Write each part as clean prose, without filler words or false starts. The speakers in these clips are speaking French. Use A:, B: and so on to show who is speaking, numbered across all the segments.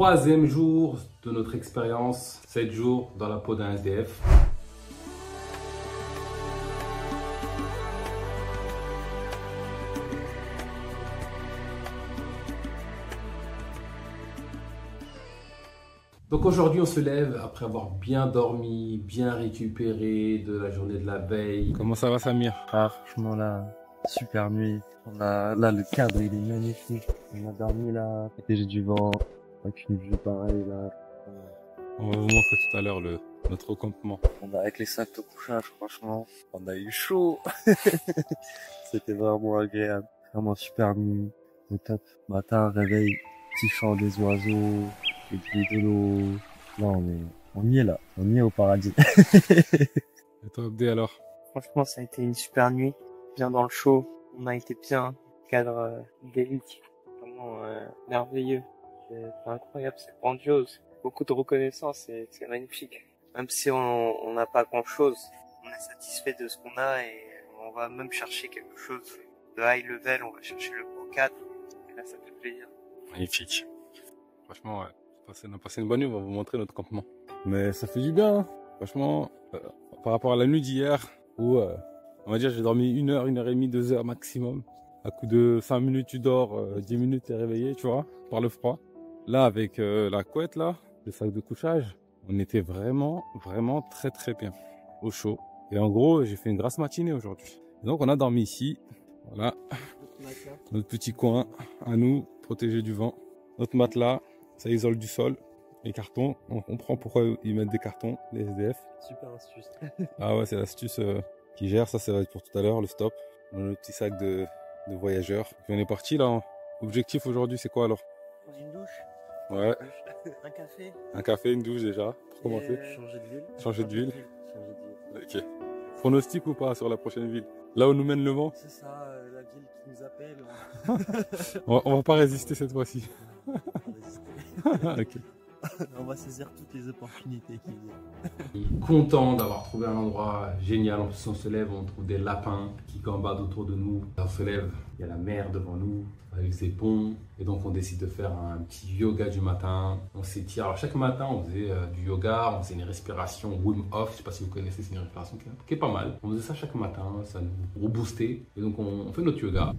A: troisième jour de notre expérience, 7 jours dans la peau d'un SDF. Donc aujourd'hui on se lève après avoir bien dormi, bien récupéré de la journée de la veille. Comment ça va Samir?
B: Ah, franchement là, super nuit. Là le cadre il est magnifique. On a dormi là, j'ai du vent, avec une vue pareille là.
A: On va vous montrer tout à l'heure notre campement.
B: On a avec les sacs de couchage, franchement, on a eu chaud. C'était vraiment agréable, vraiment super nuit. Au top, matin réveil, petit chant des oiseaux, les bruits de l'eau. Là on y est là, on y est au paradis.
A: Et toi Abdé alors?
C: Franchement, ça a été une super nuit, bien dans le chaud. On a été bien, cadre d'élite, vraiment merveilleux. C'est incroyable, c'est grandiose. Beaucoup de reconnaissance et c'est magnifique. Même si on n'a pas grand chose, on est satisfait de ce qu'on a et on va même chercher quelque chose de high level, on va chercher le Pro 4 et là ça fait plaisir.
A: Magnifique. Franchement, ouais. On a passé une bonne nuit, on va vous montrer notre campement. Mais ça fait du bien, hein. Franchement, par rapport à la nuit d'hier, où on va dire j'ai dormi 1 heure, 1 heure et demie, 2 heures maximum. À coup de 5 minutes tu dors, 10 minutes t'es réveillé, tu vois, par le froid. Là avec la couette là, le sac de couchage, on était vraiment très bien, au chaud. Et en gros, j'ai fait une grasse matinée aujourd'hui. Donc on a dormi ici, voilà, notre petit coin à nous, protégé du vent. Notre matelas, ça isole du sol. Les cartons, on comprend pourquoi ils mettent des cartons, les SDF.
B: Super astuce.
A: Ah ouais, c'est l'astuce qui gère, ça va être pour tout à l'heure, le stop. On a le petit sac de voyageurs. Puis on est parti là. Objectif aujourd'hui, c'est quoi alors?
C: Une douche,
A: Ouais,
C: un café,
A: un café, une douche déjà, pour commencer.
B: Changer de ville.
A: Changer d'huile. Ok. Pronostic ou pas sur la prochaine ville? Là où nous mène le vent?
B: C'est ça, la ville qui nous appelle.
A: On va pas résister cette fois-ci. Ok.
B: On va saisir toutes les opportunités qu'il y a.
A: Content d'avoir trouvé un endroit génial. En plus, on se lève, on trouve des lapins qui gambadent autour de nous. On se lève, il y a la mer devant nous, avec ses ponts. Et donc, on décide de faire un petit yoga du matin. On s'étire. Alors, chaque matin, on faisait du yoga. On faisait une respiration Wim Hof. Je ne sais pas si vous connaissez, c'est une respiration qui est pas mal. On faisait ça chaque matin. Ça nous reboostait. Et donc, on fait notre yoga.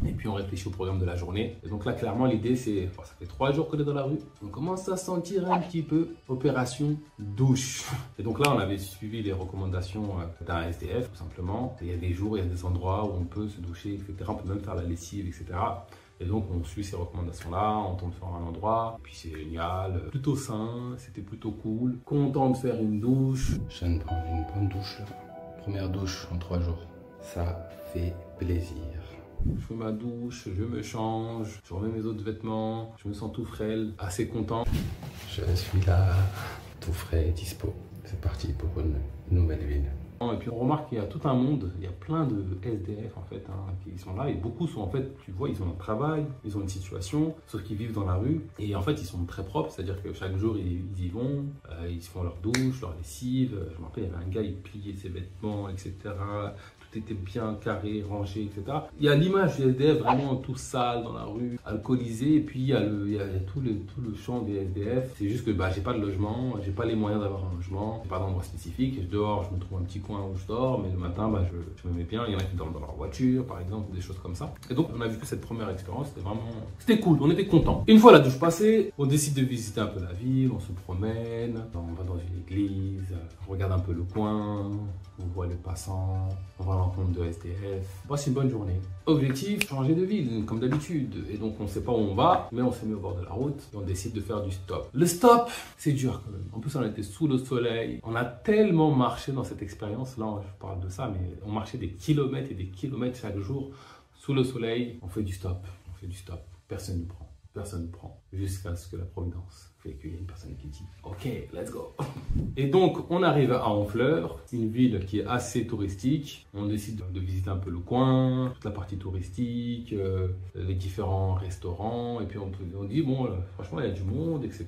A: Et puis on réfléchit au programme de la journée. Et donc là, clairement, l'idée, c'est, ça fait 3 jours qu'on est dans la rue. On commence à sentir un petit peu opération douche. Et donc là, on avait suivi les recommandations d'un SDF, tout simplement. Et il y a des jours, il y a des endroits où on peut se doucher, etc. On peut même faire la lessive, etc. Et donc, on suit ces recommandations-là, on tombe sur un endroit, puis c'est génial, plutôt sain, c'était plutôt cool. Content de faire une douche. Je viens de prendre une bonne douche, là. Première douche en 3 jours. Ça fait plaisir. Je fais ma douche, je me change, je remets mes autres vêtements, je me sens tout frêle, assez content. Je suis là, tout frais, dispo. C'est parti pour une nouvelle ville. Et puis on remarque qu'il y a tout un monde, il y a plein de SDF en fait qui sont là et beaucoup sont en fait, tu vois, ils ont un travail, ils ont une situation, sauf qu'ils vivent dans la rue et en fait ils sont très propres, c'est-à-dire que chaque jour ils y vont, ils se font leur douche, leur lessive. Je me rappelle, il y avait un gars, il pliait ses vêtements, etc. Tout était bien carré, rangé, etc. Il y a l'image des SDF vraiment tout sale dans la rue, alcoolisé, et puis il y a tout le champ des SDF. C'est juste que j'ai pas de logement, j'ai pas les moyens d'avoir un logement, j'ai pas d'endroit spécifique. Et dehors, je me trouve un petit coin où je dors, mais le matin, je me mets bien. Il y en a qui dorment dans leur voiture, par exemple, des choses comme ça. Et donc, on a vécu cette première expérience, c'était cool, on était contents. Une fois la douche passée, on décide de visiter un peu la ville, on se promène, on va dans une église, on regarde un peu le coin, on voit les passants, on va à l'encontre de SDF. Voici une bonne journée. Objectif, changer de ville, comme d'habitude. Et donc, on ne sait pas où on va, mais on s'est mis au bord de la route et on décide de faire du stop. Le stop, c'est dur quand même. En plus, on était sous le soleil. On a tellement marché dans cette expérience. Là, je parle de ça, mais on marchait des kilomètres et des kilomètres chaque jour sous le soleil. On fait du stop. On fait du stop. Personne ne nous prend. Personne ne nous prend. jusqu'à ce que la providence fait qu'il y ait une personne qui dit « Ok, let's go ». Et donc, on arrive à Honfleur, une ville qui est assez touristique. On décide de visiter un peu le coin, toute la partie touristique, les différents restaurants. Et puis, on dit « Bon, franchement, il y a du monde, etc.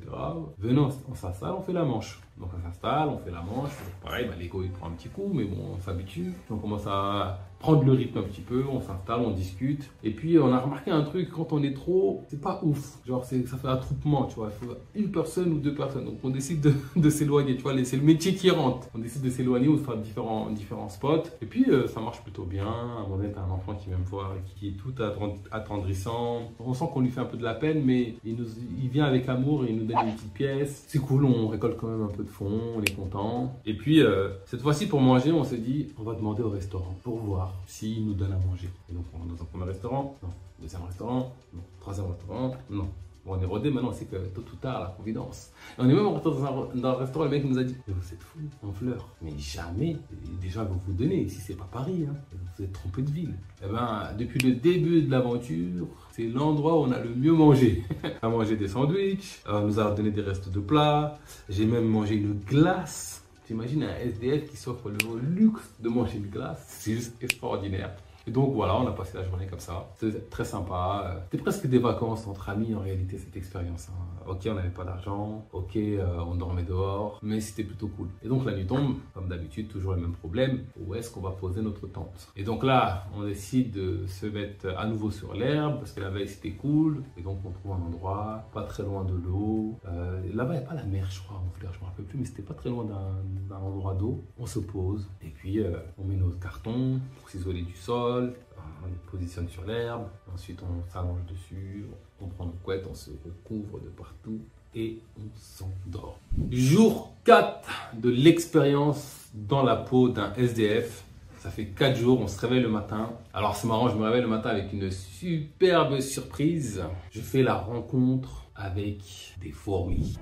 A: Venez, on s'installe, on fait la manche ». Donc, on s'installe, on fait la manche. Pareil, l'ego, il prend un petit coup, mais bon, on s'habitue. On commence à prendre le rythme un petit peu, on s'installe, on discute. Et puis, on a remarqué un truc, quand on est trop, c'est pas ouf. Genre, ça fait un attroupement, tu vois. Il faut une personne ou deux personnes. Donc, on décide de s'éloigner, tu vois. C'est le métier qui rentre. On décide de s'éloigner ou de faire différents spots. Et puis, ça marche plutôt bien. À un moment donné, t'as un enfant qui vient me voir, qui est tout attendrissant. On sent qu'on lui fait un peu de la peine, mais il vient avec amour et il nous donne une petite pièce. C'est cool, on récolte quand même un peu de fonds, on est content. Et puis, cette fois-ci, pour manger, on s'est dit, on va demander au restaurant pour voir s'il nous donne à manger. Et donc, on est dans un premier restaurant, non. Deuxième restaurant, non. Troisième restaurant, non. Bon, on est rodé, maintenant on sait que tôt ou tard, la providence. Et on est même rentré dans un restaurant, le mec nous a dit, mais vous êtes fous, Honfleur. Mais jamais, des gens vont vous donner. Ici, c'est pas Paris, hein. Vous êtes trompé de ville. Eh ben, depuis le début de l'aventure, c'est l'endroit où on a le mieux mangé. On a mangé des sandwichs, on nous a donné des restes de plats. J'ai même mangé une glace. T'imagines un SDF qui s'offre le luxe de manger une glace? C'est juste extraordinaire. Et donc voilà, on a passé la journée comme ça. C'était très sympa. C'était presque des vacances entre amis en réalité, cette expérience. Ok, on n'avait pas d'argent. Ok, on dormait dehors. Mais c'était plutôt cool. Et donc la nuit tombe, comme d'habitude, toujours le même problème. Où est-ce qu'on va poser notre tente? Et donc là, on décide de se mettre à nouveau sur l'herbe parce que la veille c'était cool. Et donc on trouve un endroit pas très loin de l'eau. Là-bas, il n'y a pas la mer, je crois, en Honfleur, je ne me rappelle plus. Mais c'était pas très loin d'un endroit d'eau. On se pose. Et puis, on met nos cartons pour s'isoler du sol. On les positionne sur l'herbe, ensuite on s'allonge dessus, on prend nos couettes, on se recouvre de partout et on s'endort. Jour 4 de l'expérience dans la peau d'un SDF. Ça fait 4 jours, on se réveille le matin. Alors c'est marrant, je me réveille le matin avec une superbe surprise. Je fais la rencontre avec des fourmis.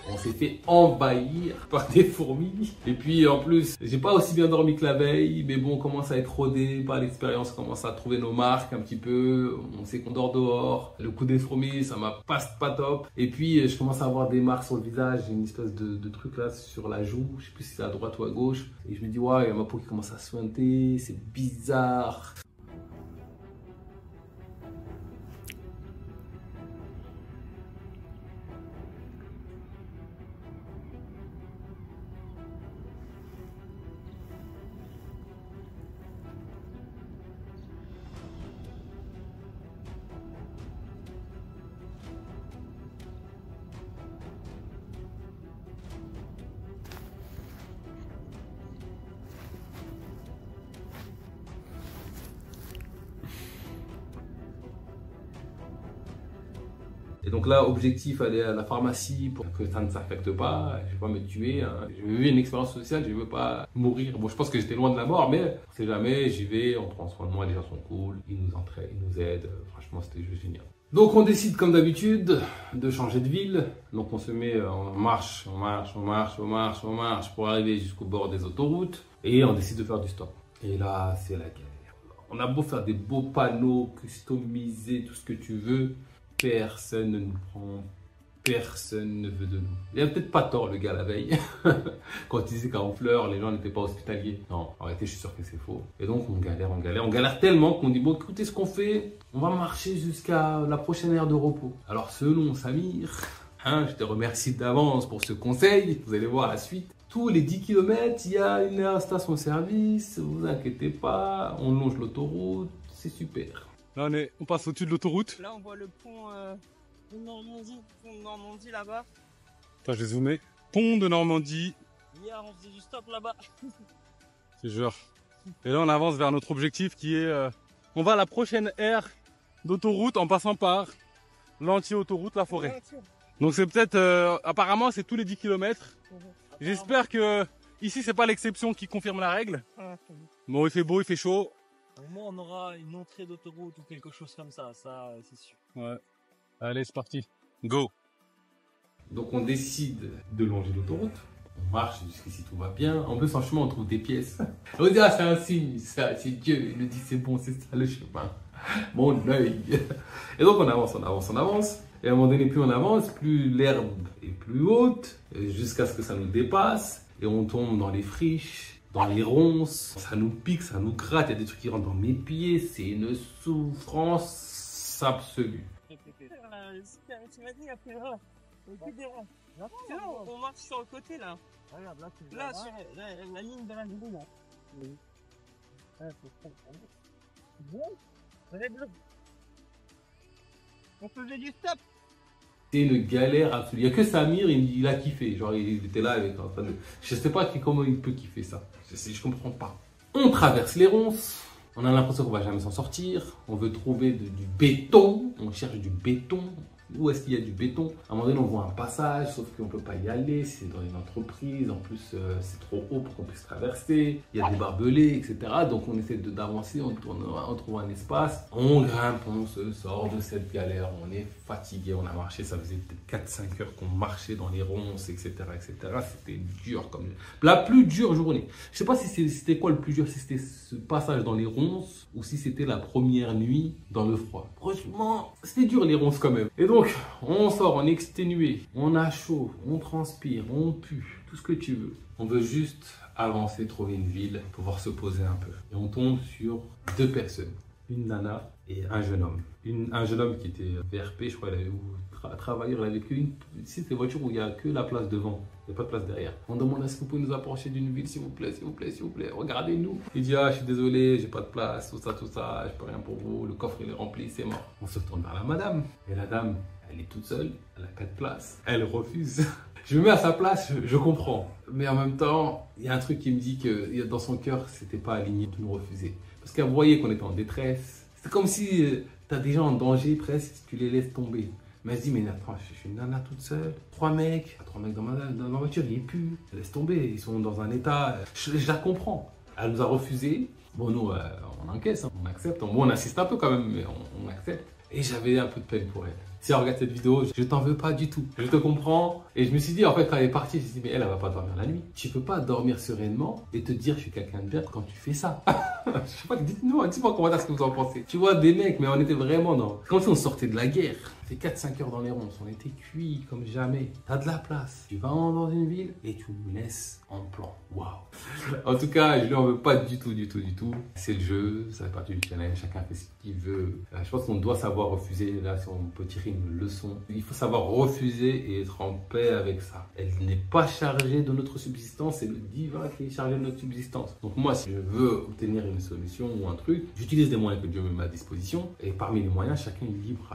A: On s'est fait envahir par des fourmis. Et puis en plus, j'ai pas aussi bien dormi que la veille. Mais bon, on commence à être rodé par l'expérience. On commence à trouver nos marques un petit peu. On sait qu'on dort dehors. Le coup des fourmis, ça m'a pas top. Et puis je commence à avoir des marques sur le visage. J'ai une espèce de truc là sur la joue. Je sais plus si c'est à droite ou à gauche. Et je me dis, ouais, il y a ma peau qui commence à suinter. C'est bizarre. Et donc là, objectif, aller à la pharmacie pour que ça ne s'affecte pas. Je ne vais pas me tuer. Hein. Je veux une expérience sociale, je ne veux pas mourir. Bon, je pense que j'étais loin de la mort, mais on ne sait jamais. J'y vais, on prend soin de moi, les gens sont cool. Ils nous entraînent, ils nous aident. Franchement, c'était juste génial. Donc on décide comme d'habitude de changer de ville. Donc on se met en marche, pour arriver jusqu'au bord des autoroutes. Et on décide de faire du stop. Et là, c'est la galère. On a beau faire des beaux panneaux, customiser tout ce que tu veux. Personne ne nous prend. Personne ne veut de nous. Il a peut-être pas tort le gars la veille. Quand il disait qu'à Honfleur, les gens n'étaient pas hospitaliers. Non, en réalité, je suis sûr que c'est faux. Et donc on galère. On galère tellement qu'on dit, bon, écoutez ce qu'on fait. On va marcher jusqu'à la prochaine aire de repos. Alors selon Samir, je te remercie d'avance pour ce conseil. Vous allez voir la suite. Tous les 10 km, il y a une station-service. Vous inquiétez pas, on longe l'autoroute. C'est super.
D: Là, on passe au-dessus de l'autoroute.
C: Là, on voit le pont de Normandie là-bas.
D: Attends, je vais zoomer. Pont de Normandie.
C: Hier, on faisait du stop là-bas.
D: C'est sûr. Et là, on avance vers notre objectif qui est... on va à la prochaine aire d'autoroute en passant par l'anti-autoroute, la forêt. Donc c'est peut-être... apparemment, c'est tous les 10 km. J'espère que ici, c'est pas l'exception qui confirme la règle. Bon, il fait beau, il fait chaud.
E: Au moins, on aura une entrée d'autoroute ou quelque chose comme ça c'est sûr.
D: Ouais. Allez, c'est parti. Go.
A: Donc on décide de longer l'autoroute. On marche jusqu'ici, tout va bien. En plus, en chemin, on trouve des pièces. On dit, ah, c'est un signe, c'est Dieu. Il nous dit, c'est bon, c'est ça le chemin. Mon œil. Et donc on avance. Et à un moment donné, plus on avance, plus l'herbe est plus haute, jusqu'à ce que ça nous dépasse. Et on tombe dans les friches, dans les ronces. Ça nous pique, ça nous gratte. Il y a des trucs qui rentrent dans mes pieds. C'est une souffrance absolue.
C: On marche sur le côté là.
E: Regarde,
C: Là, sur la ligne de la grille là. On faisait du stop.
A: C'est une galère absolue. Il n'y a que Samir, il a kiffé. Genre, il était là avec... Enfin, je sais pas comment il peut kiffer ça. Je comprends pas. On traverse les ronces. On a l'impression qu'on va jamais s'en sortir. On veut trouver du béton. On cherche du béton. Où est-ce qu'il y a du béton? À un moment donné, on voit un passage, sauf qu'on ne peut pas y aller. C'est dans une entreprise. En plus, c'est trop haut pour qu'on puisse traverser. Il y a des barbelés, etc. Donc, on essaie d'avancer. On trouve un espace. On grimpe, on se sort de cette galère. On est fatigué. On a marché. Ça faisait peut-être 4-5 heures qu'on marchait dans les ronces, etc. C'était dur comme... La plus dure journée. Je ne sais pas si c'était quoi le plus dur. Si c'était ce passage dans les ronces ou si c'était la première nuit dans le froid. Franchement, c'était dur les ronces quand même. Et donc, on sort, on est exténué, on a chaud, on transpire, on pue, tout ce que tu veux. On veut juste avancer, trouver une ville, pouvoir se poser un peu. Et on tombe sur 2 personnes, une nana et un jeune homme. Un jeune homme qui était VRP, je crois, il avait travaillé, il avait qu'une... C'est des voitures où il n'y a que la place devant, il n'y a pas de place derrière. On demande est-ce que vous pouvez nous approcher d'une ville, s'il vous plaît, regardez-nous. Il dit, ah, je suis désolé, j'ai pas de place, tout ça, je peux rien pour vous, le coffre il est rempli, c'est mort. On se tourne vers la madame, et la dame, elle est toute seule, elle a 4 places, elle refuse. Je me mets à sa place, je comprends. Mais en même temps, il y a un truc qui me dit que dans son cœur, c'était pas aligné de nous refuser. Parce qu'elle voyait qu'on était en détresse. C'est comme si tu as des gens en danger presque, tu les laisses tomber. Mais elle se dit, mais attends, je suis une nana toute seule. 3 mecs dans la voiture, ils puent. Laisse tomber, ils sont dans un état... Je la comprends. Elle nous a refusé. Bon, nous, on encaisse, hein, on accepte. Bon, on insiste un peu quand même, mais on accepte. Et j'avais un peu de peine pour elle. Si elle regarde cette vidéo, je t'en veux pas du tout. Je te comprends. Et je me suis dit, en fait, quand elle est partie, je me suis dit, mais elle va pas dormir la nuit. Tu peux pas dormir sereinement et te dire, je suis quelqu'un de bien quand tu fais ça. Je sais pas, dites-moi en commentaire ce que vous en pensez. Tu vois, des mecs, mais on était vraiment dans... Comme si on sortait de la guerre. Ça fait 4-5 heures dans les ronces. On était cuits comme jamais. T'as de la place. Tu vas dans une ville et tu nous laisses en plan. Waouh. En tout cas, je lui en veux pas du tout. C'est le jeu. Ça fait partie du challenge. Chacun fait ce qu'il veut. Je pense qu'on doit savoir refuser. Là, si on peut tirer une leçon, il faut savoir refuser et être en paix avec ça. Elle n'est pas chargée de notre subsistance. C'est le divin qui est chargé de notre subsistance. Donc moi, si je veux obtenir une solution ou un truc, j'utilise des moyens que Dieu me met à disposition. Et parmi les moyens, chacun est libre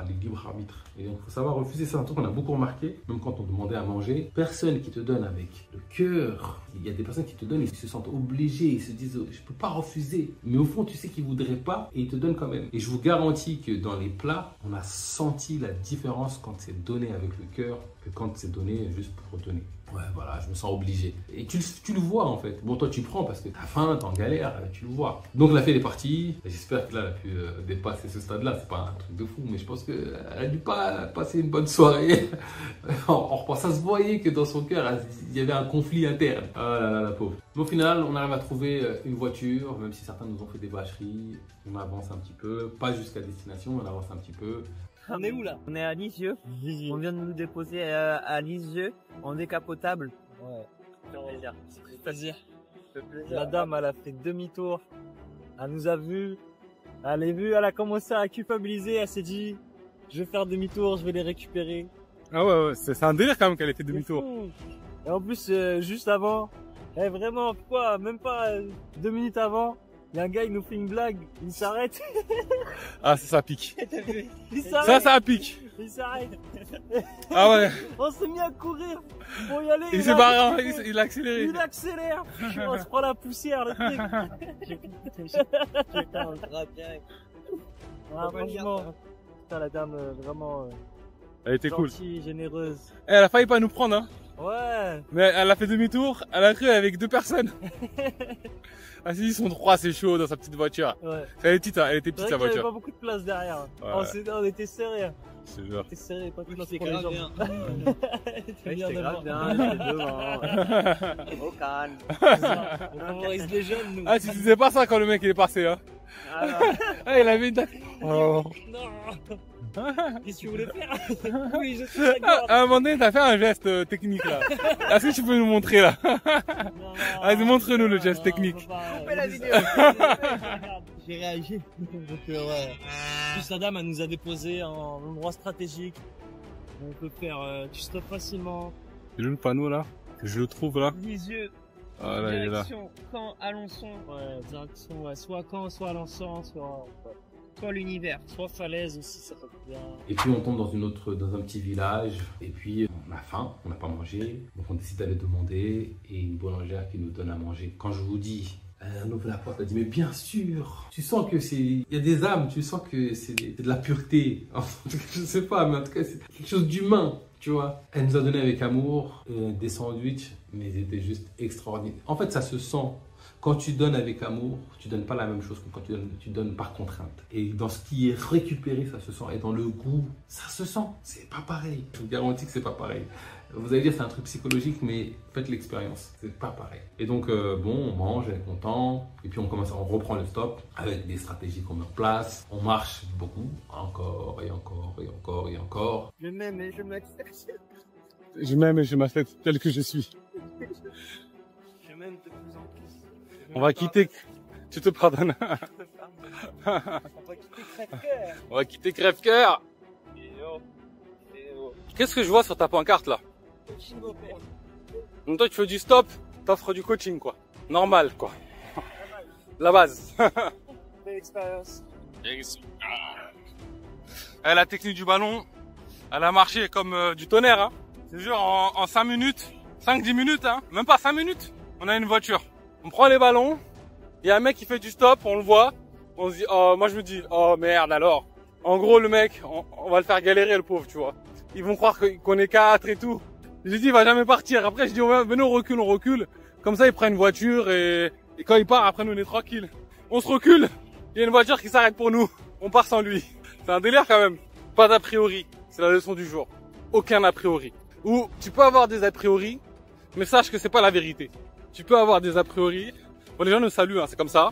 A: arbitre. Et donc, il faut savoir refuser. C'est un truc qu'on a beaucoup remarqué, même quand on demandait à manger. Personne qui te donne avec le cœur. Il y a des personnes qui te donnent et ils se sentent obligés. Ils se disent, je peux pas refuser. Mais au fond, tu sais qu'ils voudraient pas et ils te donnent quand même. Et je vous garantis que dans les plats, on a senti la différence quand c'est donné avec le cœur que quand c'est donné juste pour donner. Ouais, voilà, je me sens obligé. Et tu le vois en fait. Bon, toi tu prends parce que t'as faim, t'es en galère, tu le vois. Donc la fête est partie. J'espère que là, elle a pu dépasser ce stade-là. C'est pas un truc de fou, mais je pense qu'elle a dû pas passer une bonne soirée. Ça se voyait que dans son cœur, il y avait un conflit interne. Ah là là, la pauvre. Mais au final, on arrive à trouver une voiture, même si certains nous ont fait des vacheries. On avance un petit peu, pas jusqu'à destination, on avance un petit peu.
E: On est où là?
C: On est à Lisieux. On vient de nous déposer à Lisieux en décapotable.
E: Ouais.
C: Ça fait plaisir.
E: Ça fait plaisir.
C: Ça fait plaisir.
E: La dame, elle a fait demi-tour. Elle nous a vus. Elle a commencé à culpabiliser. Elle s'est dit, je vais faire demi-tour, je vais les récupérer.
D: Ah ouais, c'est un délire quand même qu'elle ait fait
E: C'est
D: demi-tour.
E: fou. Et en plus, juste avant, vraiment, quoi, même pas 2 minutes avant, il y a un gars, il nous fait une blague, il s'arrête.
D: Ah, ça pique.
E: Il s'arrête.
D: Ça pique.
E: Il s'arrête.
D: Ah ouais.
E: On s'est mis à courir pour y aller.
D: Il s'est barré, il a accéléré.
E: Il accélère. On se prend la poussière, le truc. Ah, franchement. Putain, la dame, vraiment,
D: Elle était cool.
E: gentille, généreuse.
D: Eh, elle a failli pas nous prendre, hein.
E: Ouais.
D: Mais elle a fait demi-tour, elle a cru avec 2 personnes. Ah si, ils sont 3, c'est chaud dans sa petite voiture.
E: Ouais.
D: Elle était petite, hein, elle était
E: C'est
D: petite
E: vrai
D: sa
E: qu'il y avait
D: voiture.
E: pas beaucoup de place derrière.
D: Ouais.
E: On était serrés.
D: C'est genre.
E: On était serrés, pas de place
C: c'est
E: pour les
C: grave
E: jambes.
C: bien.
E: C'était bien devant.
C: j'étais devant. Au calme.
E: On favorise les jeunes, nous.
D: Ah, tu disais pas ça quand le mec il est passé, hein. Ah, il avait une... Oh.
E: Non. Qu'est-ce que tu voulais faire? Oui, je suis d'accord.
D: À un moment donné, t'as fait un geste technique là. Est-ce que tu peux nous montrer là? Allez, montre-nous le geste technique.
C: Coupez la vidéo.
E: J'ai réagi. Donc, ouais. Plus la dame, elle nous a déposé en endroit stratégique. On peut faire du stop facilement.
D: C'est le panneau là? Que je le trouve là?
C: Lisieux.
D: Ah là, il est là.
C: Direction Caen, Alençon.
E: Ouais, direction, ouais, soit Caen, soit Alençon, soit
C: l'univers.
E: soit Falaise aussi, ça peut bien.
A: Et puis on tombe dans un petit village, et puis on a faim, on n'a pas mangé, donc on décide d'aller demander, et une boulangère qui nous donne à manger. Quand je vous dis, elle ouvre la porte, elle dit mais bien sûr, tu sens que il y a des âmes, tu sens que c'est de la pureté, je sais pas, mais en tout cas c'est quelque chose d'humain, tu vois. Elle nous a donné avec amour des sandwichs, mais ils étaient juste extraordinaires. En fait ça se sent. Quand tu donnes avec amour, tu donnes pas la même chose que quand tu donnes par contrainte. Et dans ce qui est récupéré, ça se sent. Et dans le goût, ça se sent. C'est pas pareil. Je vous garantis que c'est pas pareil. Vous allez dire c'est un truc psychologique, mais faites l'expérience. C'est pas pareil. Et donc, bon, on mange, on est content. Et puis on reprend le stop avec des stratégies qu'on met en place. On marche beaucoup. Encore et encore et encore et encore.
C: Je m'aime et je m'accepte.
D: Je m'aime et je m'accepte tel que je suis.
C: Je m'aime de plus en plus.
D: On va quitter. Tu te pardonnes.
C: On va quitter Crève-Cœur.
D: On va quitter Crève-Cœur. Qu'est-ce que je vois sur ta pancarte là?
C: Coaching au père.
D: Donc toi tu fais du stop, t'offres du coaching quoi. Normal quoi. La base.
C: Belle expérience.
D: La technique du ballon, elle a marché comme du tonnerre. Hein. C'est genre en 5 minutes, 5-10 minutes, hein. Même pas 5 minutes, on a une voiture. On prend les ballons, il y a un mec qui fait du stop, on le voit. On se dit, oh, moi je me dis, oh merde alors. En gros le mec, on va le faire galérer le pauvre, tu vois. Ils vont croire qu'on est 4 et tout. J'ai dit, il va jamais partir. Après je dis, ouais, venez on recule. Comme ça il prend une voiture et quand il part, après nous on est tranquille. On se recule, il y a une voiture qui s'arrête pour nous. On part sans lui. C'est un délire quand même. Pas d'a priori, c'est la leçon du jour. Aucun a priori. Ou tu peux avoir des a priori, mais sache que c'est pas la vérité. Tu peux avoir des a priori. Bon, les gens nous saluent, hein, c'est comme ça.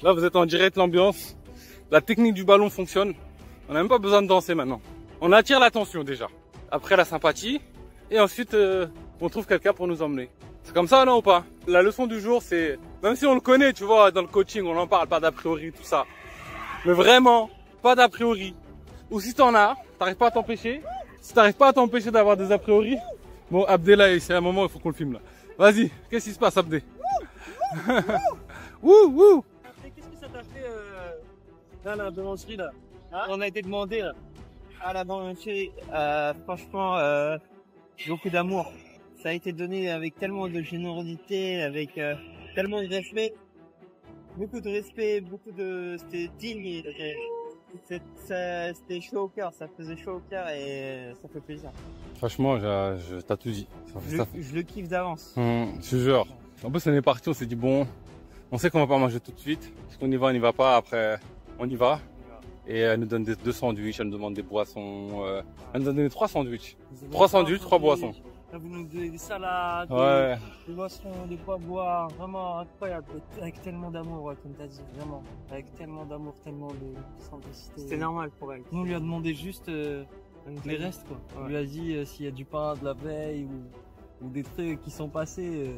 D: Là, vous êtes en direct, l'ambiance. La technique du ballon fonctionne. On n'a même pas besoin de danser maintenant. On attire l'attention déjà. Après la sympathie. Et ensuite, on trouve quelqu'un pour nous emmener. C'est comme ça, non ou pas? La leçon du jour, c'est... Même si on le connaît, tu vois, dans le coaching, on en parle, pas d'a priori, tout ça. Mais vraiment, pas d'a priori. Ou si t'en as, t'arrives pas à t'empêcher. Si t'arrives pas à t'empêcher d'avoir des a priori. Bon, Abdé, là, c'est un moment où il faut qu'on le filme, là. Vas-y, qu'est-ce qui se passe, Abdé? Wouh, wouh.
E: Qu'est-ce que ça t'a fait là, la boulangerie là? Hein? On a été demandé là.
C: À la boulangerie, franchement, beaucoup d'amour. Ça a été donné avec tellement de générosité, avec tellement de respect. Beaucoup de respect, c'était digne. C'était chaud au cœur, ça faisait chaud au cœur et ça fait plaisir.
D: Franchement, t'as tout dit.
C: Je le kiffe d'avance.
D: Je te jure. En plus, on est parti, on s'est dit bon, on sait qu'on va pas manger tout de suite. Parce qu'on y va pas, après on y va. Et elle nous donne deux sandwichs, elle nous demande des boissons. Elle nous a donné 3 sandwichs. 3 sandwichs, 3 boissons.
E: Là, vous nous donnez des salades,
D: Ouais.
E: des boissons, des quoi boire, vraiment incroyable. Avec tellement d'amour, ouais, comme t'as dit, vraiment. Avec tellement d'amour, tellement de simplicité.
C: C'était normal pour elle.
E: Nous, on lui a demandé juste les restes, quoi. On lui a dit s'il y a du pain de la veille ou des trucs qui sont passés.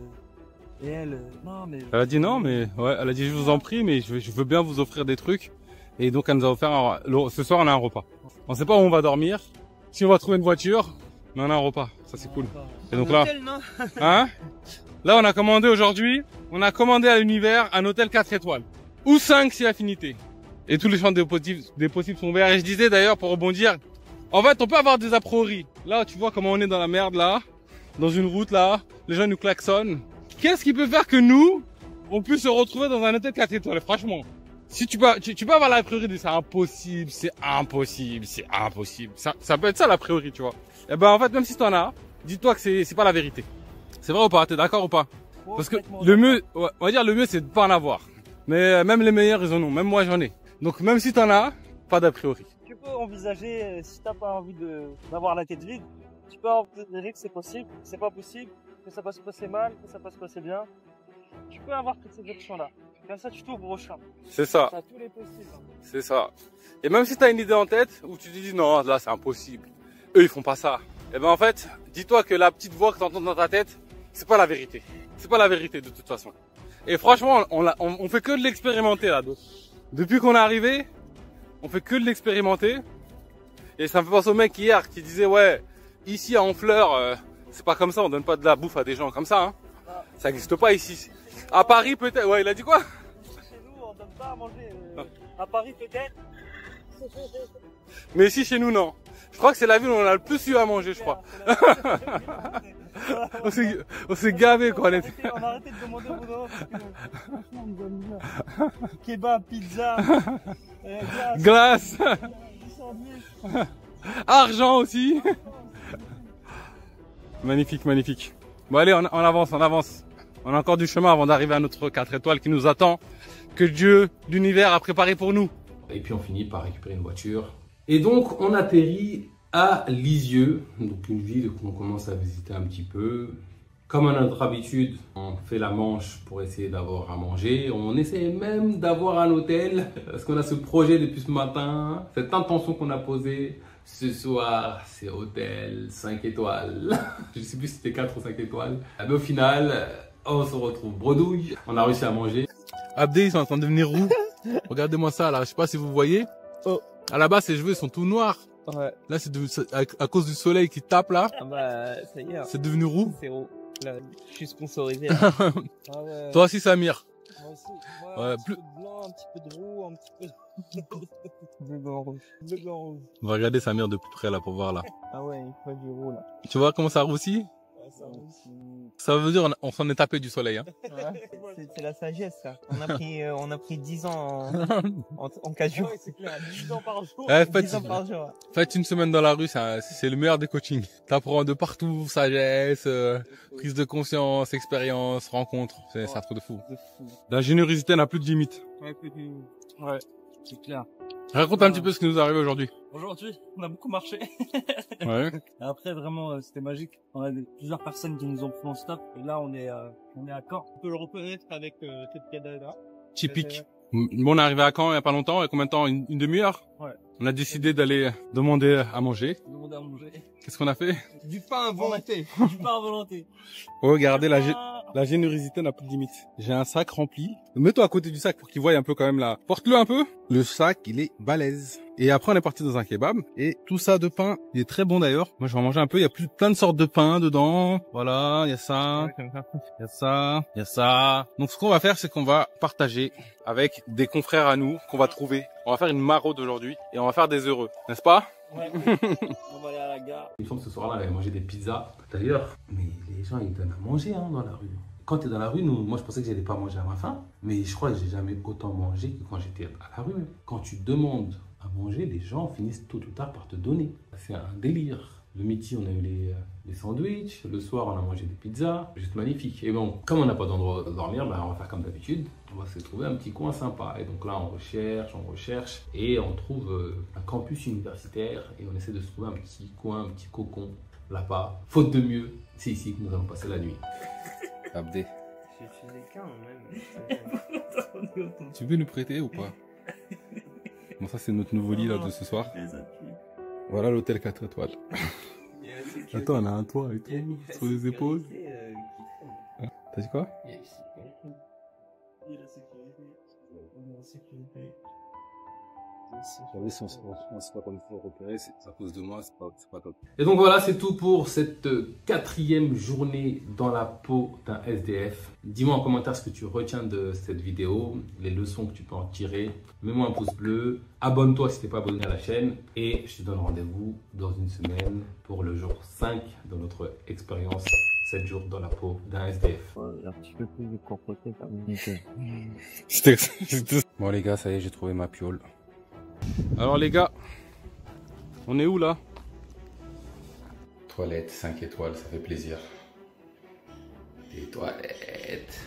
E: Et elle, non, mais.
D: Elle a dit non, mais ouais, elle a dit je vous en prie, mais je veux bien vous offrir des trucs. Et donc elle nous a offert ce soir on a un repas. On sait pas où on va dormir, si on va trouver une voiture, mais on a un repas, ça c'est cool. Et donc là,
C: Hôtel, non
D: hein, là on a commandé aujourd'hui, on a commandé à l'univers un hôtel 4 étoiles. Ou 5 si affinité. Et tous les champs des possibles sont ouverts. Et je disais d'ailleurs pour rebondir, en fait on peut avoir des a priori. Là tu vois comment on est dans la merde là, dans une route là, les gens nous klaxonnent. Qu'est-ce qui peut faire que nous, on puisse se retrouver dans un hôtel 4 étoiles, franchement? Si tu peux avoir l'a priori de c'est impossible, c'est impossible, c'est impossible. Ça peut être ça l'a priori, tu vois. Et ben en fait même si t'en as, dis-toi que c'est pas la vérité. C'est vrai ou pas? T'es d'accord ou pas? Parce que le mieux, ouais, on va dire le mieux c'est de pas en avoir. Mais même les meilleurs ils en ont, même moi j'en ai. Donc même si t'en as, pas d'a priori.
E: Tu peux envisager, si t'as pas envie d'avoir la tête vide, tu peux envisager que c'est possible, que c'est pas possible, que ça peut se passer mal, que ça peut se passer bien. Tu peux avoir toutes ces options-là. Comme ça, tu t'ouvres au champ.
D: C'est ça.
E: Ça a tous les possibles.
D: C'est ça. Et même si tu as une idée en tête où tu te dis non, là c'est impossible, eux ils font pas ça. Et ben en fait, dis-toi que la petite voix que tu entends dans ta tête, c'est pas la vérité. C'est pas la vérité de toute façon. Et franchement, on fait que de l'expérimenter là. Depuis qu'on est arrivé, on fait que de l'expérimenter. Et ça me fait penser au mec hier qui disait ouais, ici à Honfleur, c'est pas comme ça, on donne pas de la bouffe à des gens comme ça. Hein. Ça n'existe pas ici. À Paris peut-être. Ouais, il a dit quoi?
E: Chez nous, on donne pas à manger. À Paris peut-être.
D: Mais ici chez nous non. Je crois que c'est la ville où on a le plus eu à manger, je crois. On s'est gavé quand on était.
E: On a arrêté de demander au bout d'un moment parce que franchement on nous donne bien. Kebab, pizza,
D: glace,
E: sandwich.
D: Argent aussi. Magnifique, magnifique. Bon allez, on avance, on avance. On a encore du chemin avant d'arriver à notre 4 étoiles qui nous attend, que Dieu, l'univers a préparé pour nous.
A: Et puis on finit par récupérer une voiture. Et donc on atterrit à Lisieux, donc une ville qu'on commence à visiter un petit peu. Comme à notre habitude, on fait la manche pour essayer d'avoir à manger. On essaie même d'avoir un hôtel, parce qu'on a ce projet depuis ce matin, cette intention qu'on a posée. Ce soir, c'est hôtel 5 étoiles. Je ne sais plus si c'était 4 ou 5 étoiles. Mais au final, on se retrouve bredouille. On a réussi à manger.
D: Abdé, ils sont en train de devenir roux. Regardez-moi ça là, je sais pas si vous voyez.
C: Oh.
D: À la base, ses cheveux sont tout noirs.
C: Ouais.
D: Là, c'est à cause du soleil qui tape là.
C: Ah bah, ça y est.
D: C'est devenu roux.
C: C'est roux. Là, je suis sponsorisé. Là.
E: Ah ouais.
D: Toi aussi, Samir.
E: Moi aussi.
D: Ouais,
E: Un petit peu de blanc, un petit peu de roux, un petit peu
C: Bleu, blanc, rouge.
E: de blanc rouge.
D: On va regarder Samir de plus près là pour voir là.
C: Ah ouais, il faut du roux là.
D: Tu vois comment ça roussit?
E: Ouais, ça aussi.
D: Ça veut dire on s'en est tapé du soleil. Hein.
C: Ouais. C'est la sagesse ça. On a pris 10 ans en 4 jours.
E: Ouais, c'est clair. 10 ans par jour.
D: Ouais,
C: 10 ans par jour.
D: faites une semaine dans la rue, c'est le meilleur des coachings. T'apprends de partout, sagesse, prise de conscience, expérience, rencontre. C'est un truc de fou.
C: De fou.
D: La générosité n'a plus de limite.
E: Ouais, c'est clair.
D: Raconte un petit peu ce qui nous est arrivé aujourd'hui.
E: Aujourd'hui, on a beaucoup marché.
D: Ouais.
E: Après, vraiment, c'était magique. On a plusieurs personnes qui nous ont pris en stop. Et là, on est à Caen. On peut le reconnaître avec cette cadavre-là.
D: Typique. Bon, on est arrivé à Caen il y a pas longtemps. Il y a combien de temps? Une demi-heure?
E: Ouais.
D: On a décidé d'aller demander à manger.
E: Demander à manger.
D: Qu'est-ce qu'on a fait?
C: Du pain à volonté.
E: Du pain à volonté.
D: Regardez la générosité n'a plus de limite. J'ai un sac rempli. Mets-toi à côté du sac pour qu'il voie un peu quand même là. Porte-le un peu. Le sac, il est balèze. Et après, on est parti dans un kebab. Et tout ça de pain, il est très bon d'ailleurs. Moi, je vais en manger un peu. Il y a plein de sortes de pain dedans. Voilà, il y a ça. Il y a ça. Il y a ça. Donc, ce qu'on va faire, c'est qu'on va partager avec des confrères à nous qu'on va trouver. On va faire une maraude aujourd'hui. Et on va faire des heureux. N'est-ce pas?
E: Ouais. On va aller à la gare.
A: Il me semble que ce soir-là, on avait mangé des pizzas. D'ailleurs, mais les gens, ils donnent à manger hein, dans la rue. Quand tu es dans la rue, moi, je pensais que j'allais pas manger à ma faim. Mais je crois que j'ai jamais autant mangé que quand j'étais à la rue. Quand tu demandes à manger, les gens finissent tôt ou tard par te donner. C'est un délire. Le midi, on a eu les sandwichs. Le soir, on a mangé des pizzas. Juste magnifique. Et bon, comme on n'a pas d'endroit où dormir, ben, on va faire comme d'habitude. On va se trouver un petit coin sympa. Et donc là, on recherche. Et on trouve un campus universitaire. Et on essaie de se trouver un petit coin, un petit cocon là-bas. Faute de mieux, c'est ici que nous allons passer la nuit. Abdé.
C: J'ai utilisé qu'un même.
D: Tu veux nous prêter ou pas? Bon, ça, c'est notre nouveau lit là de ce soir. Voilà l'hôtel 4 étoiles. Attends, on a un toit et tout, sur les épaules. T'as dit quoi?
C: Il y a la sécurité. Il y a la sécurité.
D: Regardez, si on ne sait pas qu'on faut repérer, c'est à cause de moi, c'est pas top.
A: Et donc voilà, c'est tout pour cette 4e journée dans la peau d'un SDF. Dis-moi en commentaire ce que tu retiens de cette vidéo, les leçons que tu peux en tirer. Mets-moi un pouce bleu, abonne-toi si tu n'es pas abonné à la chaîne et je te donne rendez-vous dans une semaine pour le jour 5 de notre expérience 7 jours dans la peau d'un SDF.
B: Un petit peu plus de compoté quand même.
D: Bon les gars, ça y est, j'ai trouvé ma piole. Alors les gars, on est où là? Toilette 5 étoiles, ça fait plaisir. Des toilettes.